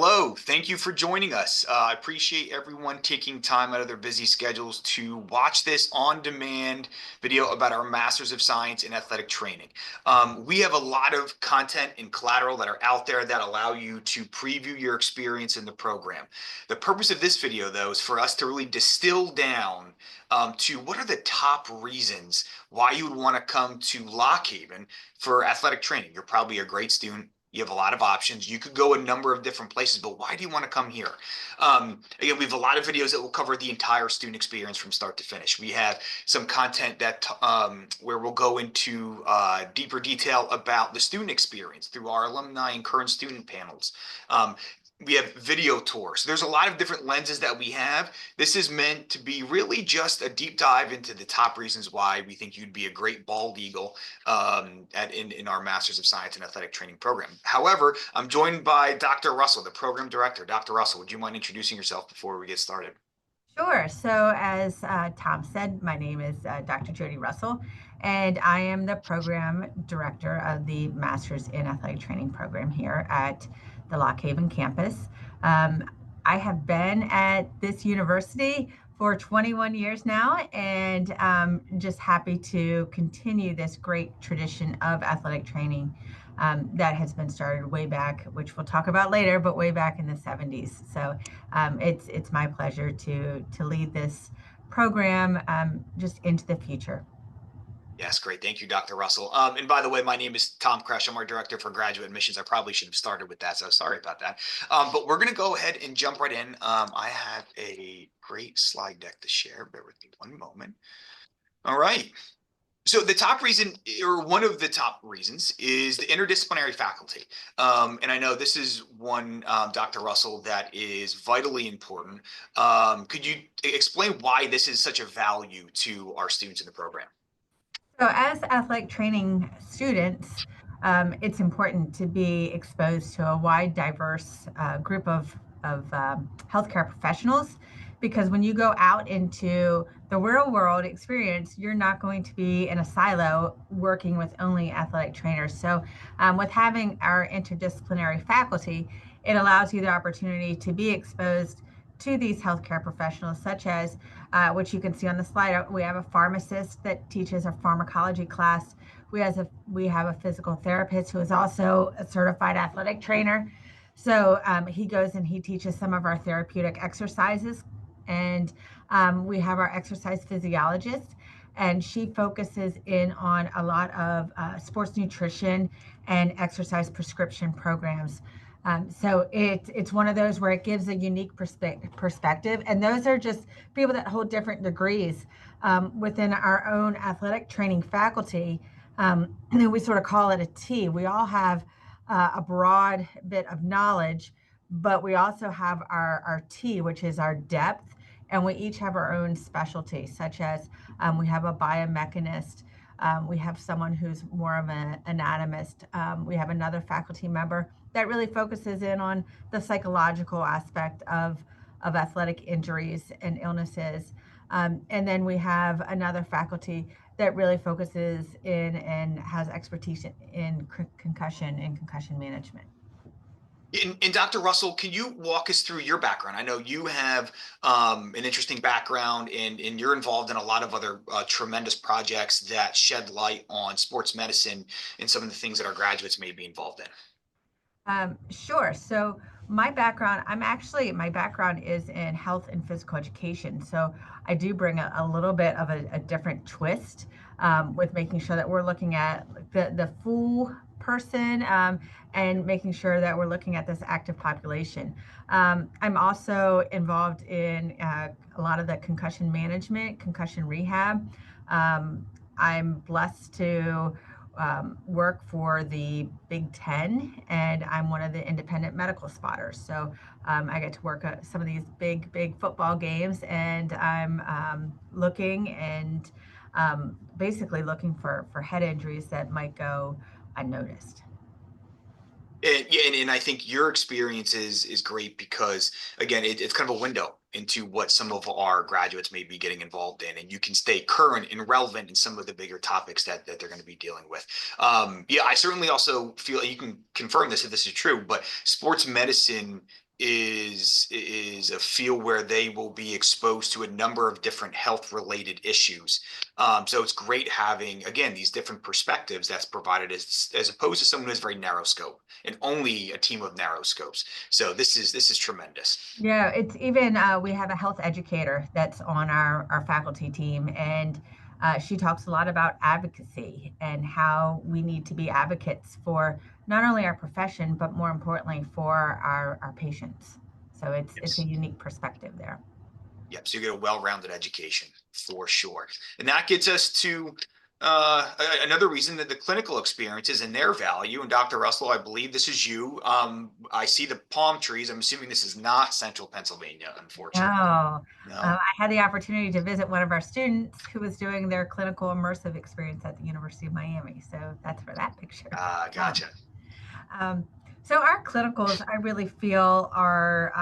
Hello, thank you for joining us. I appreciate everyone taking time out of their busy schedules to watch this on-demand video about our Masters of Science in Athletic Training. We have a lot of content and collateral that are out there that allow you to preview your experience in the program. The purpose of this video, though, is for us to really distill down to what are the top reasons why you would want to come to Lock Haven for athletic training. You're probably a great student. You have a lot of options. You could go a number of different places, but why do you want to come here? Again, we have a lot of videos that will cover the entire student experience from start to finish. We have some content that where we'll go into deeper detail about the student experience through our alumni and current student panels. We have video tours. There's a lot of different lenses that we have. This is meant to be really just a deep dive into the top reasons why we think you'd be a great bald eagle in our Masters of Science and Athletic Training program. However, I'm joined by Dr. Russell, the program director. Dr. Russell, would you mind introducing yourself before we get started? Sure. So, as Tom said, my name is Dr. Jody Russell, and I am the program director of the Masters in Athletic Training program here at the Lock Haven campus. Um, I have been at this university for 21 years now, and just happy to continue this great tradition of athletic training that has been started way back, which we'll talk about later, but way back in the 70s. So it's my pleasure to lead this program just into the future. Yes, great. Thank you, Dr. Russell. And by the way, my name is Tom Kresh. I'm our director for graduate admissions. I probably should have started with that, so sorry about that. But we're going to go ahead and jump right in. I have a great slide deck to share. Bear with me one moment. All right. So the top reason, or one of the top reasons, is the interdisciplinary faculty. And I know this is one, Dr. Russell, that is vitally important. Could you explain why this is such a value to our students in the program? So, as athletic training students, it's important to be exposed to a wide, diverse group of healthcare professionals because when you go out into the real world experience, you're not going to be in a silo working with only athletic trainers. So, with having our interdisciplinary faculty, it allows you the opportunity to be exposed to these healthcare professionals, such as which you can see on the slide. We have a pharmacist that teaches a pharmacology class. We have a physical therapist who is also a certified athletic trainer. So he goes and he teaches some of our therapeutic exercises. And we have our exercise physiologist, and she focuses in on a lot of sports nutrition and exercise prescription programs. So it's one of those where it gives a unique perspective, and those are just people that hold different degrees within our own athletic training faculty. We sort of call it a T. We all have a broad bit of knowledge, but we also have our T, which is our depth, and we each have our own specialty, such as we have a biomechanist. We have someone who's more of an anatomist. We have another faculty member that really focuses in on the psychological aspect of athletic injuries and illnesses. And then we have another faculty that really focuses in and has expertise in concussion and concussion management. And Dr. Russell, can you walk us through your background? I know you have an interesting background and you're involved in a lot of other tremendous projects that shed light on sports medicine and some of the things that our graduates may be involved in. Sure. So my background is in health and physical education. So I do bring a little bit of a different twist with making sure that we're looking at the full person and making sure that we're looking at this active population. I'm also involved in a lot of the concussion management, concussion rehab. I'm blessed to work for the Big Ten, and I'm one of the independent medical spotters. So I get to work at some of these big football games, and I'm looking and basically looking for head injuries that might go unnoticed. And, yeah, and I think your experience is great because again, it's kind of a window into what some of our graduates may be getting involved in, and you can stay current and relevant in some of the bigger topics that they're going to be dealing with. Yeah, I certainly also feel, and you can confirm this if this is true, but sports medicine is a field where they will be exposed to a number of different health related issues. So it's great having, again, these different perspectives that's provided as opposed to someone who's very narrow scope and only a team of narrow scopes. So this is tremendous. Yeah, it's even we have a health educator that's on our faculty team, and she talks a lot about advocacy and how we need to be advocates for not only our profession, but more importantly for our patients. So it's a Yes. unique perspective there. Yep. So you get a well-rounded education for sure. And that gets us to another reason that the clinical experiences and their value. And Dr. Russell, I believe this is you. I see the palm trees. I'm assuming this is not central Pennsylvania, unfortunately. Oh, No. I had the opportunity to visit one of our students who was doing their clinical immersive experience at the University of Miami. So that's for that picture. Yeah. Gotcha. Um, so our clinicals, I really feel, are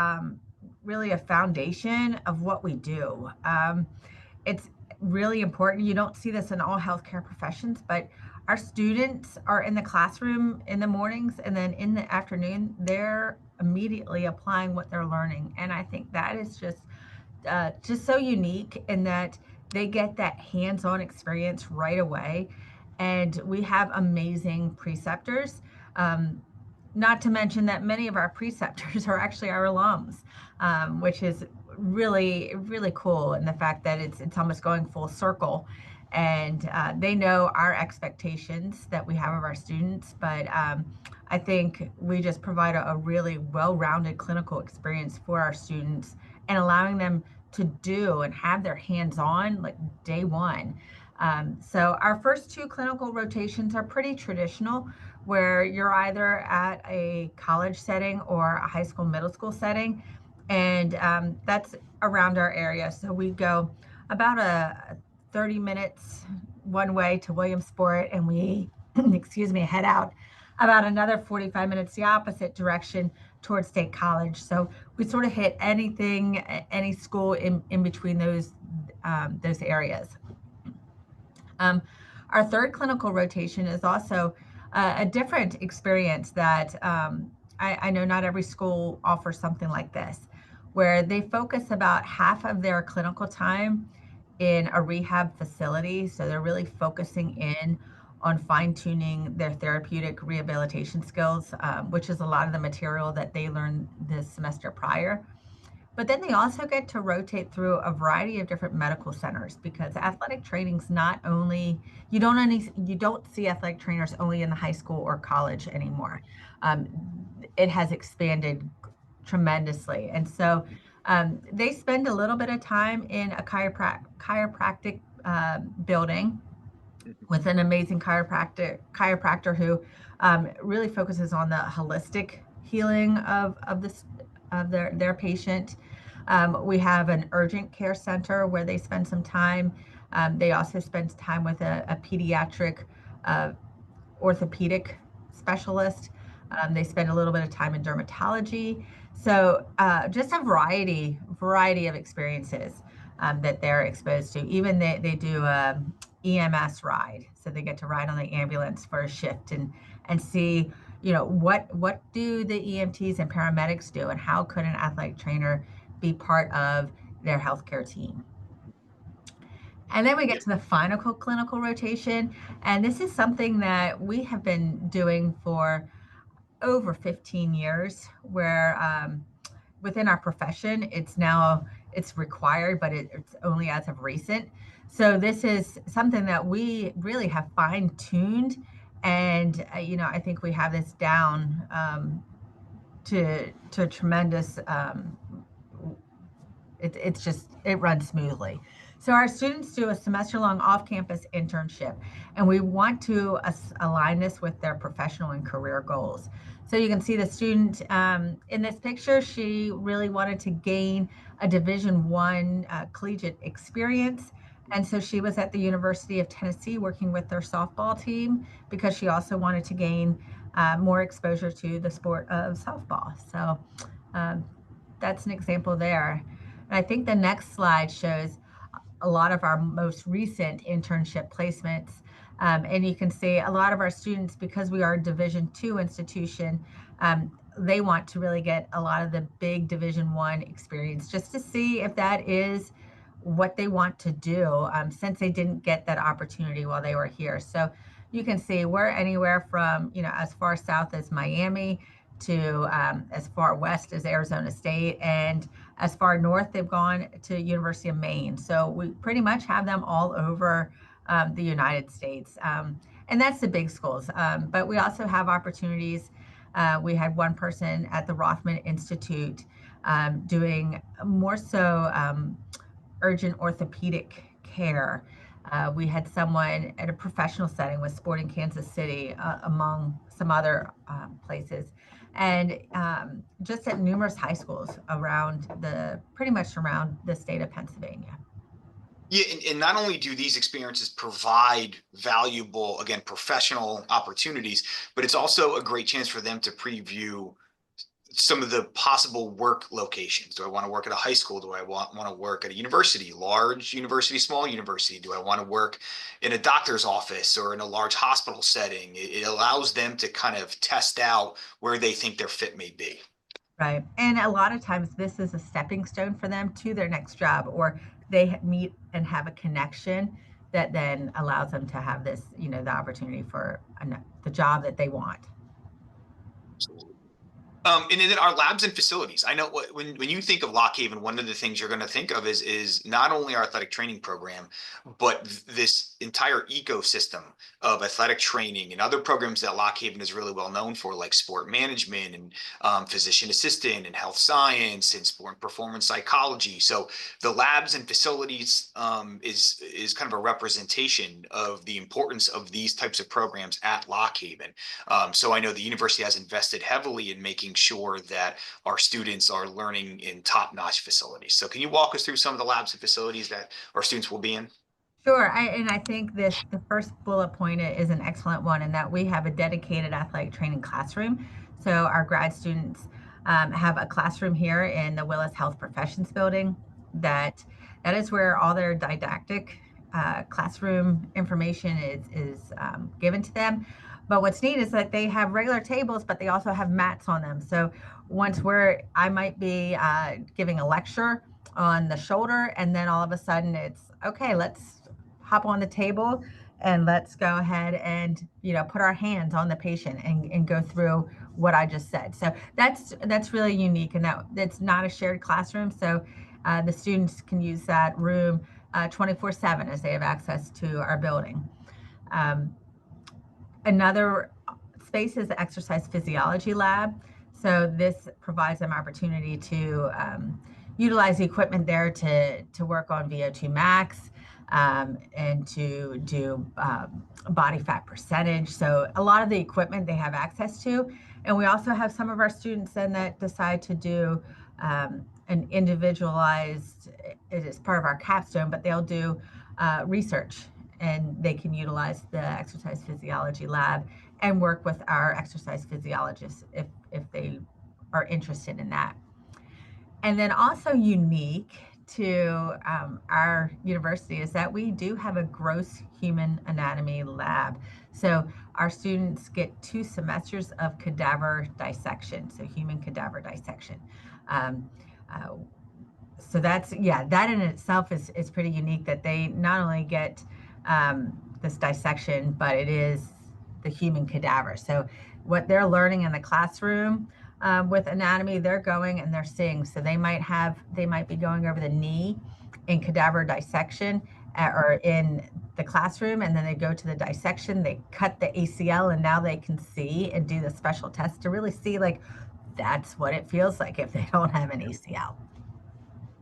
really a foundation of what we do. It's really important. You don't see this in all healthcare professions, but our students are in the classroom in the mornings, and then in the afternoon, they're immediately applying what they're learning. And I think that is just so unique in that they get that hands-on experience right away. And we have amazing preceptors. Not to mention that many of our preceptors are actually our alums, which is really, really cool. And the fact that it's almost going full circle. And they know our expectations that we have of our students. But I think we just provide a really well-rounded clinical experience for our students and allowing them to do and have their hands on like day one. So our first two clinical rotations are pretty traditional, where you're either at a college setting or a high school, middle school setting, and that's around our area. So we go about a 30 minutes one way to Williamsport, and we, excuse me, head out about another 45 minutes the opposite direction towards State College. So we sort of hit anything, any school in between those areas. Um, our third clinical rotation is also a different experience that I know not every school offers something like this, where they focus about half of their clinical time in a rehab facility. So they're really focusing in on fine tuning their therapeutic rehabilitation skills, which is a lot of the material that they learned this semester prior. But then they also get to rotate through a variety of different medical centers because athletic training's not only you don't see athletic trainers only in the high school or college anymore. Um, it has expanded tremendously, and so they spend a little bit of time in a chiropractic building with an amazing chiropractor who really focuses on the holistic healing of this of their patient. We have an urgent care center where they spend some time. They also spend time with a pediatric uh, orthopedic specialist. They spend a little bit of time in dermatology. So just a variety of experiences that they're exposed to. Even they do a EMS ride, so they get to ride on the ambulance for a shift and see, what do the EMTs and paramedics do, and how could an athletic trainer be part of their healthcare team. And then we get Yeah. to the final clinical rotation, and this is something that we have been doing for over 15 years, where within our profession, it's required, but it's only as of recent. So this is something that we really have fine tuned, and I think we have this down to tremendous. It runs smoothly. So our students do a semester-long off-campus internship, and we want to align this with their professional and career goals. So you can see the student in this picture. She really wanted to gain a Division I collegiate experience, and so she was at the University of Tennessee working with their softball team because she also wanted to gain more exposure to the sport of softball. So um, that's an example there. And I think the next slide shows a lot of our most recent internship placements. And you can see a lot of our students, because we are a Division II institution, they want to really get a lot of the big Division I experience just to see if that is what they want to do, since they didn't get that opportunity while they were here. So you can see we're anywhere from, as far south as Miami to as far west as Arizona State, and as far north they've gone to University of Maine. So we pretty much have them all over the United States. And that's the big schools. But we also have opportunities. We had one person at the Rothman Institute doing more so urgent orthopedic care. We had someone at a professional setting with Sporting Kansas City, among some other places, and just at numerous high schools around pretty much around the state of Pennsylvania. Yeah, and not only do these experiences provide valuable, again, professional opportunities, but it's also a great chance for them to preview some of the possible work locations. Do I want to work at a high school? Do I want to work at a university, large university, small university? Do I want to work in a doctor's office or in a large hospital setting? It allows them to kind of test out where they think their fit may be. Right. And a lot of times this is a stepping stone for them to their next job, or they meet and have a connection that then allows them to have this, the opportunity for the job that they want. And then our labs and facilities. I know when you think of Lock Haven, one of the things you're going to think of is not only our athletic training program, but this entire ecosystem of athletic training and other programs that Lock Haven is really well known for, like sport management and physician assistant and health science and sport and performance psychology. So the labs and facilities is kind of a representation of the importance of these types of programs at Lock Haven. So I know the university has invested heavily in making sure that our students are learning in top-notch facilities. So can you walk us through some of the labs and facilities that our students will be in? Sure. And I think the first bullet point is an excellent one, in that we have a dedicated athletic training classroom. So our grad students have a classroom here in the Willis Health Professions building. That is where all their didactic classroom information is given to them. But what's neat is that they have regular tables, but they also have mats on them. So I might be giving a lecture on the shoulder, and then all of a sudden it's okay, let's hop on the table and let's go ahead and put our hands on the patient and go through what I just said. So that's really unique, and that's not a shared classroom. So the students can use that room 24/7 as they have access to our building. Another space is the exercise physiology lab. So this provides them opportunity to utilize the equipment there to work on VO2 max, and to do body fat percentage. So a lot of the equipment they have access to. And we also have some of our students then that decide to do an individualized, it is part of our capstone, but they'll do research, and they can utilize the exercise physiology lab and work with our exercise physiologists if they are interested in that. And then also unique to our university is that we do have a gross human anatomy lab. So our students get 2 semesters of cadaver dissection, so human cadaver dissection. So that in itself is pretty unique, that they not only get this dissection, but it is the human cadaver. So what they're learning in the classroom with anatomy, they're going and they're seeing. So they might be going over the knee in cadaver dissection or in the classroom, and then they go to the dissection, they cut the ACL, and now they can see and do the special test to really see, like, that's what it feels like if they don't have an ACL.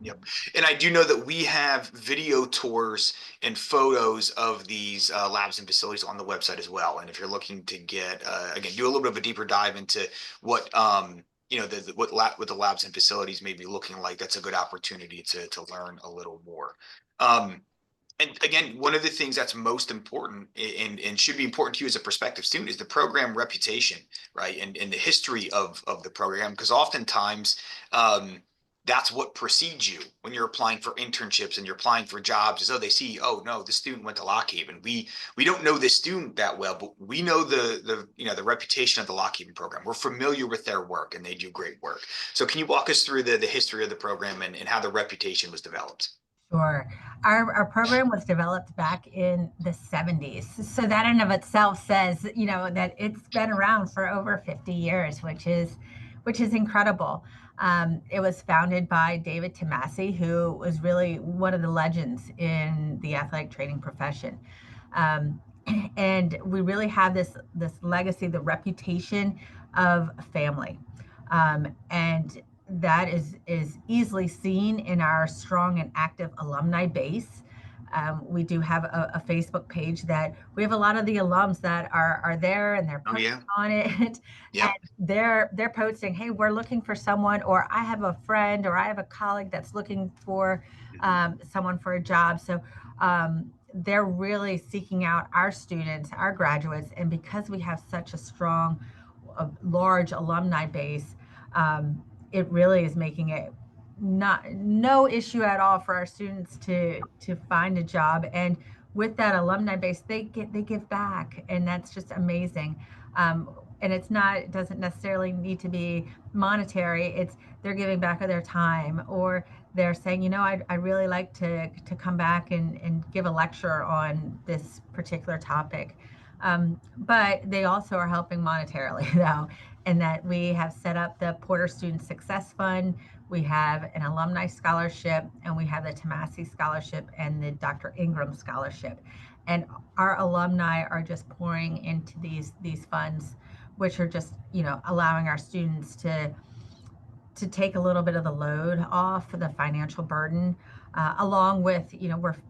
Yep. And I do know that we have video tours and photos of these labs and facilities on the website as well. And if you're looking to get, again, do a little bit of a deeper dive into what, what the labs and facilities may be looking like, that's a good opportunity to learn a little more. And again, one of the things that's most important and should be important to you as a prospective student is the program reputation, right? And the history of the program, because oftentimes, that's what precedes you when you're applying for internships and you're applying for jobs. Is, oh, they see, oh no, this student went to Lock Haven. We don't know this student that well, but we know the reputation of the Lock Haven program. We're familiar with their work, and they do great work. So can you walk us through the history of the program and how the reputation was developed? Sure. Our program was developed back in the 70s. So that in of itself says, that it's been around for over 50 years, which is incredible. It was founded by David Tomasi, who was really one of the legends in the athletic training profession. Um, and we really have this legacy, the reputation of family. And that is easily seen in our strong and active alumni base. We do have a Facebook page that we have a lot of the alums that are there, and they're Oh posting yeah. on it, and Yep. they're posting, "Hey, we're looking for someone," or "I have a friend," or "I have a colleague that's looking for someone for a job." So they're really seeking out our students, our graduates, and because we have such a strong, large alumni base, it really is making it no issue at all for our students to find a job. And with that alumni base, they give back, and that's just amazing. And it doesn't necessarily need to be monetary. It's they're giving back of their time, or they're saying, I really like to come back and give a lecture on this particular topic. But they also are helping monetarily, though, in that we have set up the Porter Student Success Fund. We have an alumni scholarship, and we have the Tomasi Scholarship and the Dr. Ingram Scholarship. And our alumni are just pouring into these funds, which are just, allowing our students to take a little bit of the load off the financial burden, along with,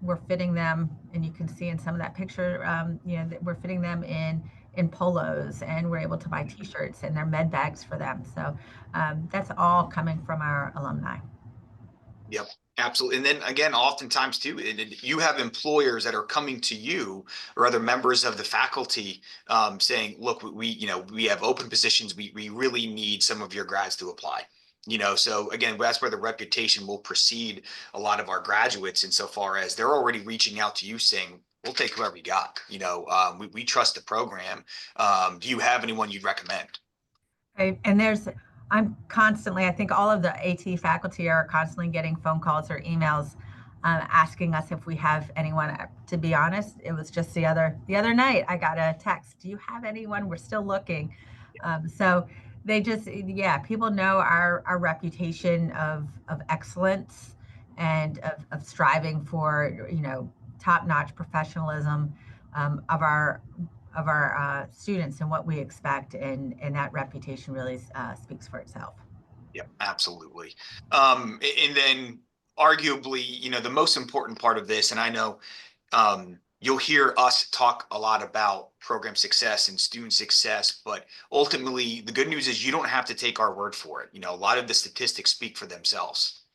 we're fitting them, and you can see in some of that picture, that we're fitting them in polos, and we're able to buy T-shirts and their med bags for them. So that's all coming from our alumni. Yep, absolutely. And then again, oftentimes too, you have employers that are coming to you or other members of the faculty, saying, "Look, we have open positions. We really need some of your grads to apply." So again, that's where the reputation will precede a lot of our graduates, insofar as they're already reaching out to you saying, "We'll take whoever you got." We trust the program. Do you have anyone you'd recommend? Right. And I think all of the AT faculty are constantly getting phone calls or emails asking us if we have anyone. To be honest, it was just the other night I got a text. Do you have anyone? We're still looking. So they just, yeah, people know our reputation of excellence, and of striving for, top-notch professionalism, of our students and what we expect, and that reputation really speaks for itself. Yep, absolutely. And then arguably, the most important part of this, and I know you'll hear us talk a lot about program success and student success, but ultimately the good news is you don't have to take our word for it. A lot of the statistics speak for themselves.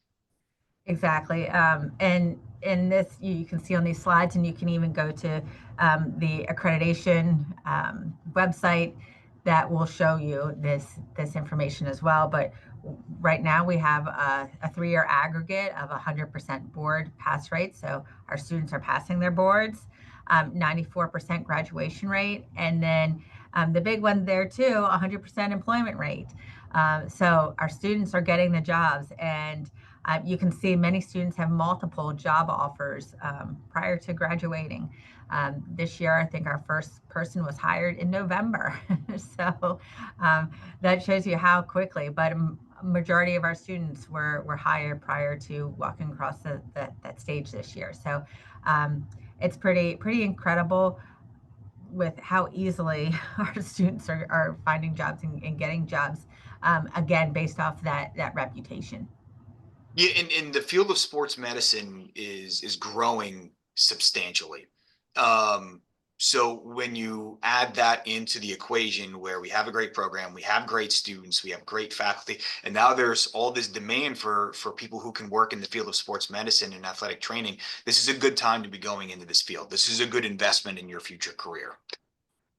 Exactly. And in this, you can see on these slides, and you can even go to the accreditation website that will show you this information as well. But right now we have a 3-year aggregate of 100% board pass rate. So our students are passing their boards, 94% graduation rate, and then the big one there too, 100% employment rate. So our students are getting the jobs, and you can see many students have multiple job offers prior to graduating. This year, I think our first person was hired in November. So that shows you how quickly, but a majority of our students were hired prior to walking across that stage this year. So it's pretty incredible with how easily our students are finding jobs and getting jobs, again, based off that reputation. Yeah, and the field of sports medicine is growing substantially. Um, so when you add that into the equation, where we have a great program, we have great students, we have great faculty, and now there's all this demand for people who can work in the field of sports medicine and athletic training. This is a good time to be going into this field. This is a good investment in your future career.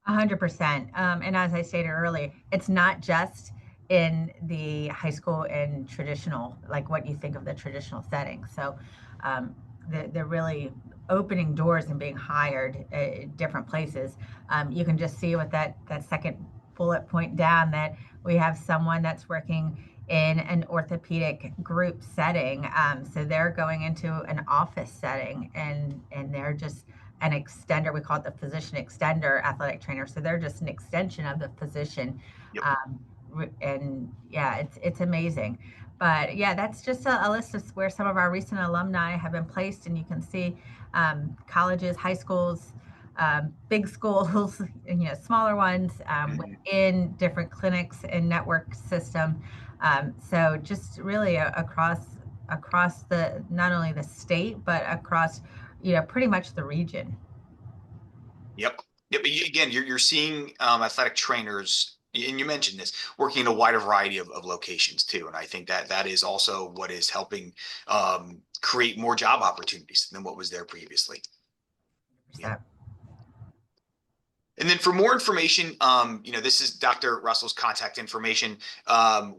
100%. And as I stated earlier, it's not just in the high school and traditional, like what you think of the traditional setting. So um, they're really opening doors and being hired at different places. You can just see with that second bullet point down that we have someone that's working in an orthopedic group setting. So they're going into an office setting, and they're just an extender. We call it the physician extender athletic trainer. So they're just an extension of the physician. Yep. Um, and yeah, it's amazing. But yeah, that's just a list of where some of our recent alumni have been placed, and you can see colleges, high schools, big schools, and, smaller ones Mhm. within different clinics and network system. So just really across the not only the state but across pretty much the region. Yep. Yep. Again, you're seeing athletic trainers, and you mentioned this, working in a wider variety of locations too. And I think that that is also what is helping create more job opportunities than what was there previously. Yeah. So And then for more information, this is Dr. Russell's contact information.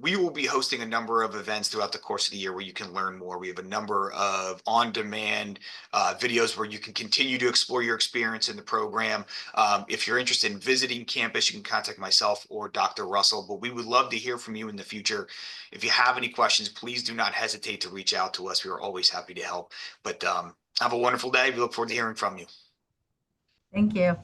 We will be hosting a number of events throughout the course of the year where you can learn more. We have a number of on-demand videos where you can continue to explore your experience in the program. If you're interested in visiting campus, you can contact myself or Dr. Russell, but we would love to hear from you in the future. If you have any questions, please do not hesitate to reach out to us. We are always happy to help. But have a wonderful day. We look forward to hearing from you. thank you.